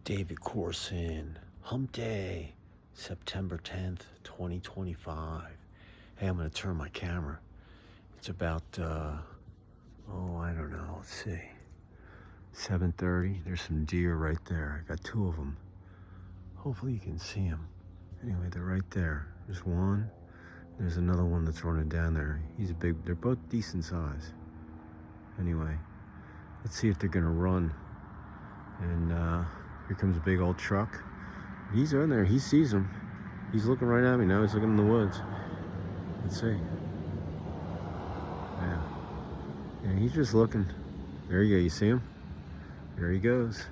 David Corson, Hump Day, September 10th, 2025. Hey, I'm going to turn my camera. It's about, I don't know, let's see, 7:30. There's some deer right there. I got two of them. Hopefully you can see them. Anyway, they're right there. There's one. There's another one that's running down there. He's a big, they're both decent size. Anyway, let's see if they're going to run. And here comes a big old truck. He's in there. He sees him. He's looking right at me now. He's looking in the woods. Let's see. Yeah, he's just looking. There you go. You see him? There he goes.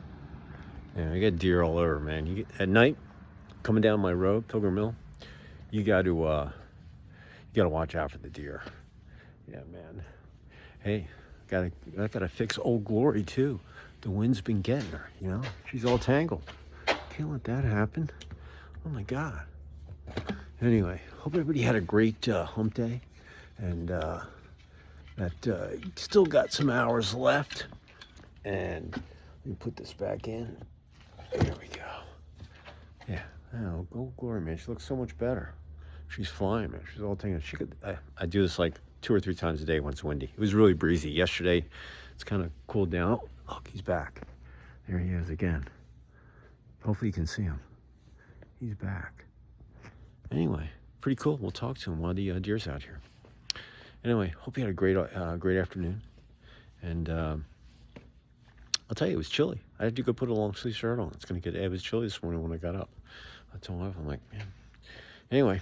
Yeah, I got deer all over, man. You get, at night, coming down my road, Pilgrim Mill, you got to watch out for the deer. Yeah, man. Hey, I gotta fix Old Glory too. The wind's been getting her, you know? She's all tangled. Can't let that happen. Oh my God. Anyway, hope everybody had a great hump day, and that you still got some hours left. And let me put this back in. There we go. Yeah. Oh, Old Glory, man. She looks so much better. She's flying, man. She's all tangled. She could. I do this like 2 or 3 times a day when it's windy. It was really breezy yesterday. It's kind of cooled down. Oh, look, he's back. There he is again. Hopefully you can see him. He's back. Anyway, pretty cool. We'll talk to him while the deer's out here. Anyway, hope you had a great afternoon. And I'll tell you, it was chilly. I had to go put a long sleeve shirt on. It was chilly this morning when I got up. I told my wife, I'm like, man. Anyway,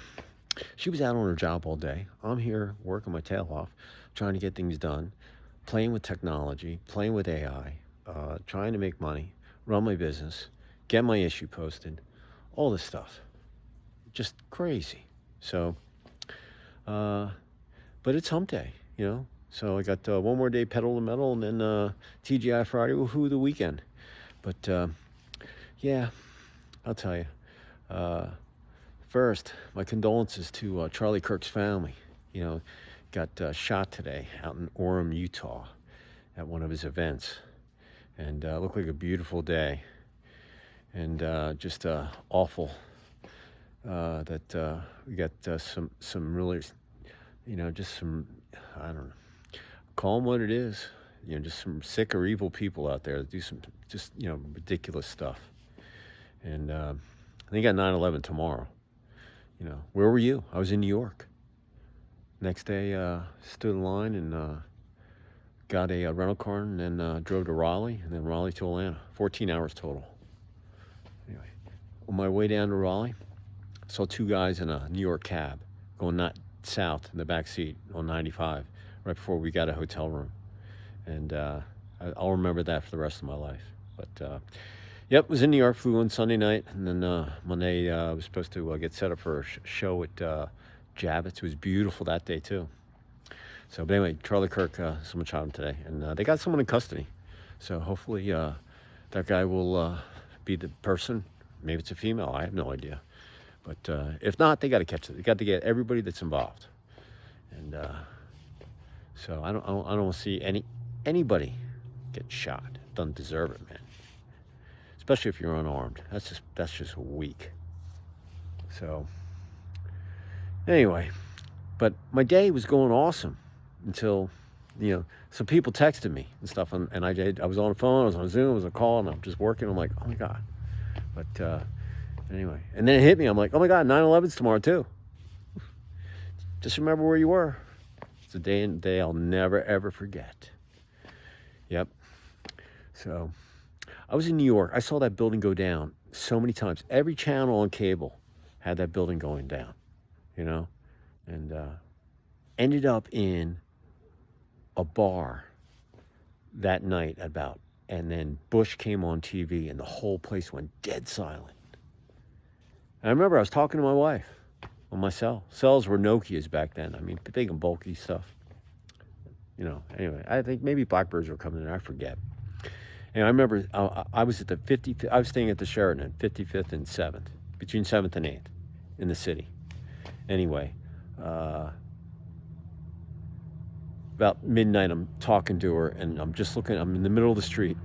she was out on her job all day. I'm here working my tail off, trying to get things done, playing with technology, playing with AI, trying to make money, run my business, get my issue posted, all this stuff. Just crazy. So, but it's hump day, you know? So I got one more day pedal to metal, and then TGI Friday, woohoo, the weekend. But yeah, I'll tell you. First, my condolences to Charlie Kirk's family. You know, got shot today out in Orem, Utah, at one of his events, and looked like a beautiful day. And just awful that we got some really, you know, just some, I don't know, call them what it is. You know, just some sick or evil people out there that do some just, you know, ridiculous stuff. And I think got 9/11 tomorrow. You know, where were you? I was in New York. Next day, stood in line and got a rental car, and then drove to Raleigh, and then Raleigh to Atlanta. 14 hours total. Anyway, on my way down to Raleigh, saw 2 guys in a New York cab going not south in the back seat on 95 right before we got a hotel room. And I'll remember that for the rest of my life. But yep, was in New York, flew on Sunday night, and then Monday I was supposed to get set up for a show at Javits. It was beautiful that day too. So, but anyway, Charlie Kirk, someone shot him today, and they got someone in custody. So hopefully that guy will be the person. Maybe it's a female. I have no idea. But if not, they got to catch it. They got to get everybody that's involved. And so I don't want to see anybody get shot. Doesn't deserve it, man. Especially if you're unarmed. That's just weak. So anyway, but my day was going awesome until, you know, some people texted me and stuff, and I was on the phone, I was on Zoom, I was on a call, and I'm just working. I'm like, oh my God. But anyway, and then it hit me. I'm like, oh my God, 9/11's tomorrow too. Just remember where you were. It's a day I'll never ever forget. Yep. So I was in New York. I saw that building go down so many times. Every channel on cable had that building going down, you know, and ended up in a bar that night and then Bush came on TV and the whole place went dead silent. And I remember I was talking to my wife on my cell. Cells were Nokias back then. I mean, big and bulky stuff. You know, anyway, I think maybe Blackbirds were coming in. I forget. And I remember I was at the 50th, I was staying at the Sheraton, 55th and 7th, between 7th and 8th in the city. Anyway, about midnight, I'm talking to her, and I'm just looking, I'm in the middle of the street.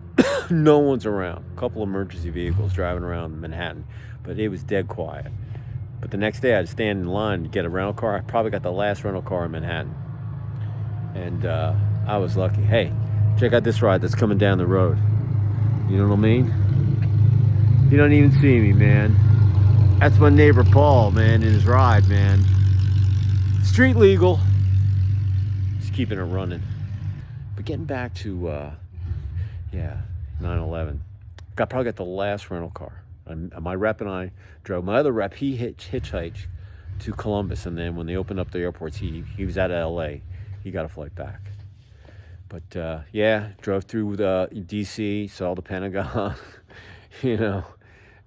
No one's around. A couple emergency vehicles driving around Manhattan, but it was dead quiet. But the next day, I'd stand in line to get a rental car. I probably got the last rental car in Manhattan. And I was lucky. Hey, check out this ride that's coming down the road. You know what I mean? You don't even see me, man. That's my neighbor Paul, man, in his ride, man. Street legal. Just keeping it running. But getting back to, 9/11. Probably got the last rental car. My rep and I drove. My other rep, he hitchhiked to Columbus, and then when they opened up the airports, he was out of L.A. He got a flight back. But drove through the D.C., saw the Pentagon. There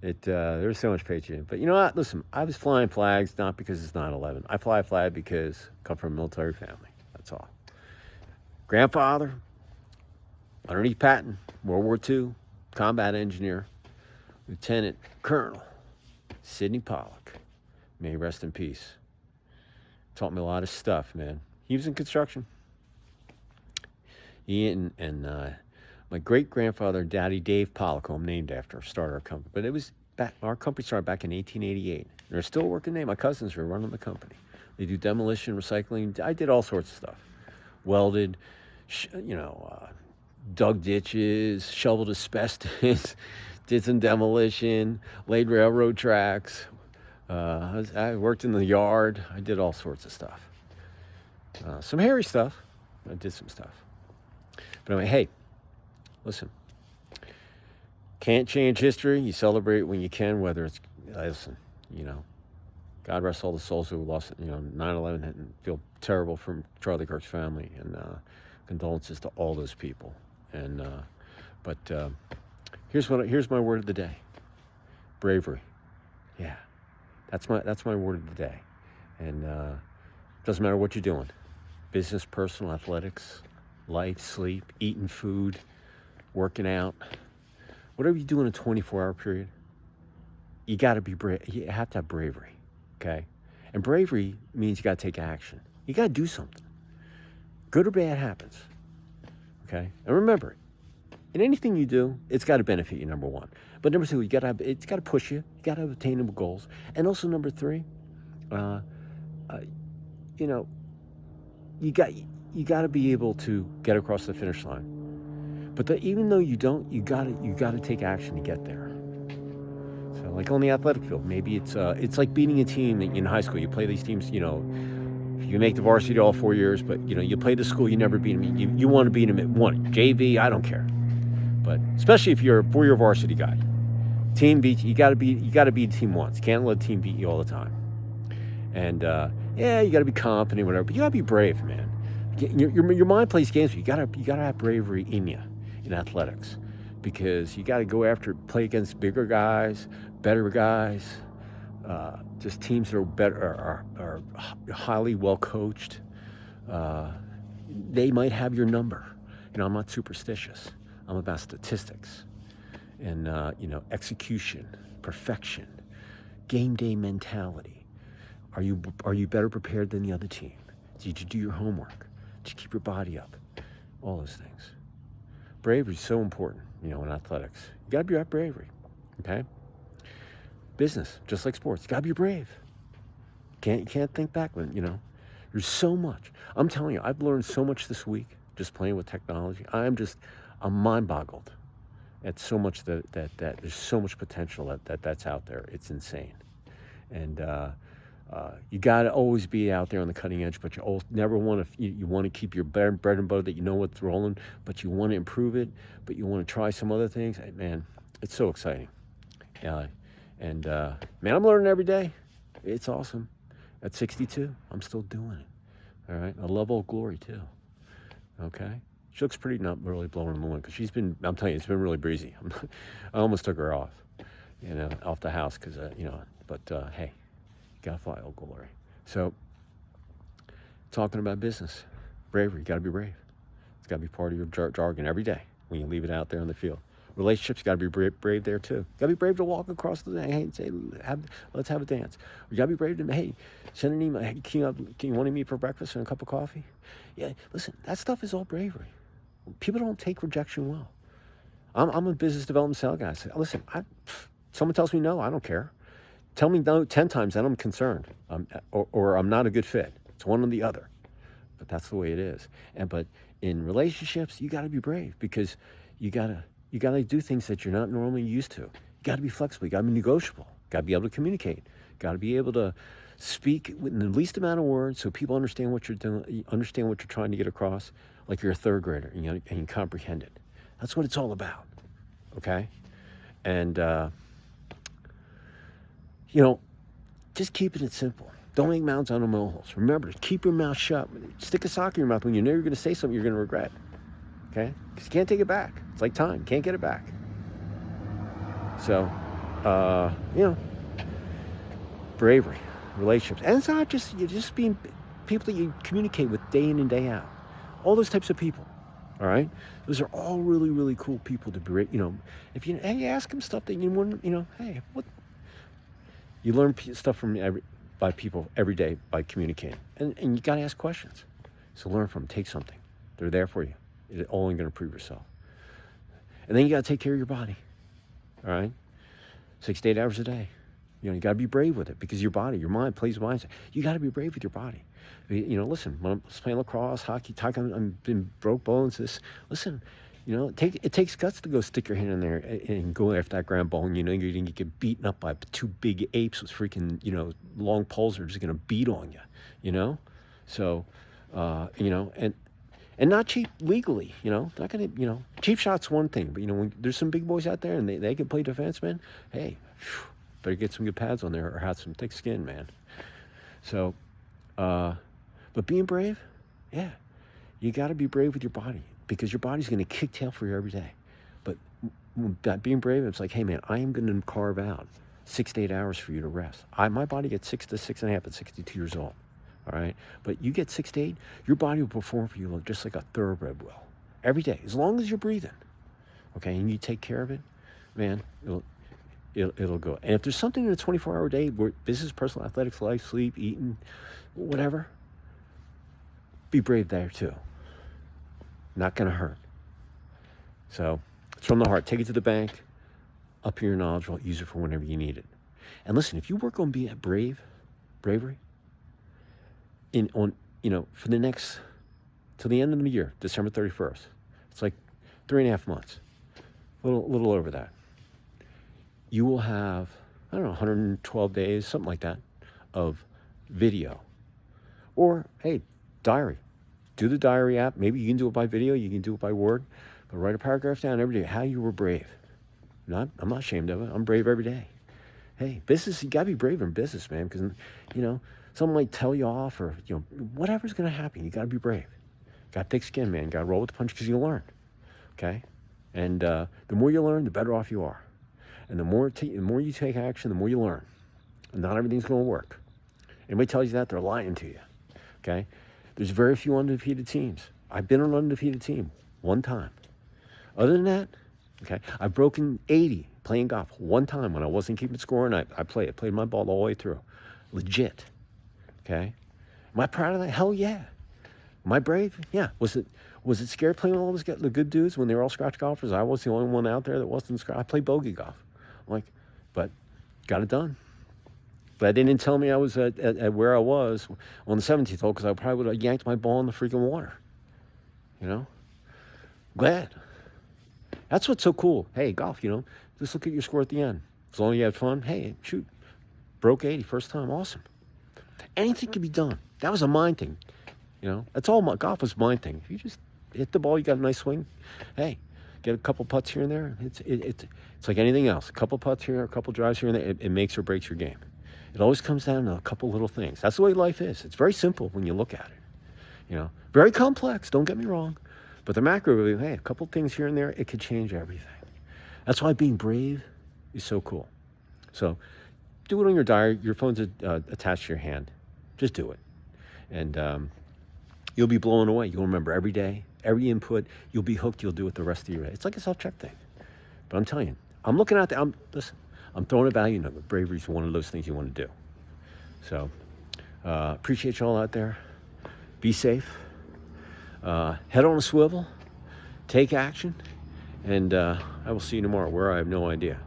was so much patriotism. But you know what? Listen, I was flying flags not because it's 9/11. I fly a flag because I come from a military family. That's all. Grandfather, underneath Patton, World War II, combat engineer, Lieutenant Colonel Sidney Pollock. May he rest in peace. Taught me a lot of stuff, man. He was in construction. He and my great-grandfather, Daddy Dave Pollock, who I'm named after, started our company. But it was our company started back in 1888. They're still working there. My cousins were running the company. They do demolition, recycling. I did all sorts of stuff. Welded, dug ditches, shoveled asbestos, did some demolition, laid railroad tracks. I worked in the yard. I did all sorts of stuff. Some hairy stuff. I did some stuff. But anyway, hey, listen. Can't change history. You celebrate when you can, whether it's, God rest all the souls who lost, 9/11, and feel terrible from Charlie Kirk's family, and condolences to all those people. And but here's my word of the day. Bravery. Yeah, that's my word of the day. And doesn't matter what you're doing, business, personal, athletics, life, sleep, eating food, working out, whatever you do in a 24-hour period, you got to be brave. You have to have bravery, okay? And bravery means you got to take action. You got to do something. Good or bad happens, okay? And remember, in anything you do, it's got to benefit you, number one. But number two, it's got to push you. You got to have attainable goals. And also number three, you got to be able to get across the finish line. But even though you don't, you got to take action to get there. So, like on the athletic field, maybe it's like beating a team in high school. You play these teams, you make the varsity all 4 years, but you play the school, you never beat them. You want to beat them at one JV. I don't care, but especially if you're a 4-year varsity guy, team beat you. You got to beat a team once. You can't let a team beat you all the time. And you got to be confident, whatever. But you got to be brave, man. Your mind plays games. But you gotta have bravery in you in athletics, because you got to go after, play against bigger guys, better guys, just teams that are better, are highly well coached. They might have your number. I'm not superstitious. I'm about statistics and execution, perfection, game day mentality. Are you better prepared than the other team? Did you do your homework? Did you keep your body up? All those things. Bravery is so important, in athletics. You gotta be at bravery, okay? Business, just like sports, you gotta be brave. You can't think back when, there's so much. I'm telling you, I've learned so much this week just playing with technology. I'm mind boggled at so much that there's so much potential that's out there. It's insane. And you got to always be out there on the cutting edge, but you never want to. You want to keep your bread and butter, that you know what's rolling, but you want to improve it, but you want to try some other things. Hey, man, it's so exciting. Man, I'm learning every day. It's awesome. At 62, I'm still doing it. All right, I love Old Glory too. Okay, she looks pretty, not really blowing the wind, because I'm telling you, it's been really breezy. I almost took her off, off the house, because but hey. Gotta fly, Old Glory. So, talking about business, bravery, you gotta be brave. It's gotta be part of your jargon every day when you leave it out there on the field. Relationships, you gotta be brave there too. You gotta be brave to walk across the day, hey, and say, let's have a dance. You gotta be brave to, hey, send an email, hey, can you want to meet for breakfast and a cup of coffee? Yeah, listen, that stuff is all bravery. People don't take rejection well. I'm a business development sales guy. I say, listen, someone tells me no, I don't care. Tell me no 10 times, then I'm concerned, or I'm not a good fit. It's one or the other. But that's the way it is. But in relationships, you got to be brave, because you gotta do things that you're not normally used to. You got to be flexible. You got to be negotiable. Got to be able to communicate. Got to be able to speak with the least amount of words so people understand what you're doing, understand what you're trying to get across, like you're a third grader, and you comprehend it. That's what it's all about. Okay, and just keeping it simple. Don't make mountains out of molehills. Remember, keep your mouth shut. Stick a sock in your mouth when you know you're going to say something you're going to regret. Okay? Because you can't take it back. It's like time. Can't get it back. So, bravery, relationships. And it's not just, you're just being people that you communicate with day in and day out. All those types of people. All right? Those are all really, really cool people to be, if you, ask them stuff that you wouldn't, hey, what? You learn stuff from by people every day by communicating. And you got to ask questions. So learn from them. Take something. They're there for you. It's only going to prove yourself. And then you got to take care of your body. All right? 6 to 8 hours a day. You got to be brave with it, because your body, your mind plays mindset. You got to be brave with your body. Listen, when I'm playing lacrosse, hockey, I've been broke bones. Listen, it takes guts to go stick your hand in there and go after that ground ball. And you're going to get beaten up by two big apes with freaking, long poles that are just going to beat on you, So, and not cheap legally, not going to, cheap shots one thing. But, when there's some big boys out there and they can play defense, man, hey, better get some good pads on there or have some thick skin, man. So, but being brave, yeah, you got to be brave with your body, because your body's going to kick tail for you every day. But being brave, it's like, hey, man, I am going to carve out 6 to 8 hours for you to rest. My body gets 6 to 6.5 at 62 years old. All right. But you get 6 to 8, your body will perform for you just like a thoroughbred will every day, as long as you're breathing. Okay. And you take care of it, man, it'll go. And if there's something in a 24-hour day where business, personal, athletics, life, sleep, eating, whatever, be brave there too. Not going to hurt. So it's from the heart. Take it to the bank. Up your knowledge. Well, use it for whenever you need it. And listen, if you work on being bravery, for the next, till the end of the year, December 31st, it's like 3.5 months, a little over that. You will have, 112 days, something like that, of video. Or, hey, diary. Do the diary app. Maybe you can do it by video, you can do it by word, but write a paragraph down every day, how you were brave. I'm not ashamed of it. I'm brave every day. Hey, business, you got to be brave in business, man, because, someone might tell you off, or, whatever's going to happen, you got to be brave. Got thick skin, man. Got to roll with the punch, because you learn. Okay? And the more you learn, the better off you are. And the more you take action, the more you learn. And not everything's going to work. Anybody tells you that, they're lying to you. Okay? There's very few undefeated teams. I've been on an undefeated team one time. Other than that, okay, I've broken 80 playing golf one time when I wasn't keeping score, and I played my ball all the way through. Legit. Okay? Am I proud of that? Hell yeah. Am I brave? Yeah. Was it scary playing with all those the good dudes when they were all scratch golfers? I was the only one out there that wasn't scratch. I played bogey golf. But got it done. But they didn't tell me I was at where I was on the 17th hole, because I probably would have yanked my ball in the freaking water. Glad. That's what's so cool. Hey, golf, just look at your score at the end. As long as you had fun, hey, shoot, broke 80 first time, awesome. Anything can be done. That was a mind thing. That's all golf was mind thing. If you just hit the ball, you got a nice swing. Hey, get a couple putts here and there. It's like anything else. A couple putts here, a couple drives here and there. It makes or breaks your game. It always comes down to a couple little things. That's the way life is. It's very simple when you look at it. Very complex. Don't get me wrong. But the macro, hey, a couple things here and there, it could change everything. That's why being brave is so cool. So do it on your diary. Your phone's attached to your hand. Just do it. And you'll be blown away. You'll remember every day, every input. You'll be hooked. You'll do it the rest of your day. It's like a self-check thing. But I'm telling you, I'm looking out there. I'm throwing a value number. Bravery is one of those things you want to do. So appreciate you all out there. Be safe. Head on a swivel. Take action. And I will see you tomorrow. Where, I have no idea.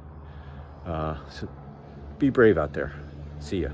So be brave out there. See ya.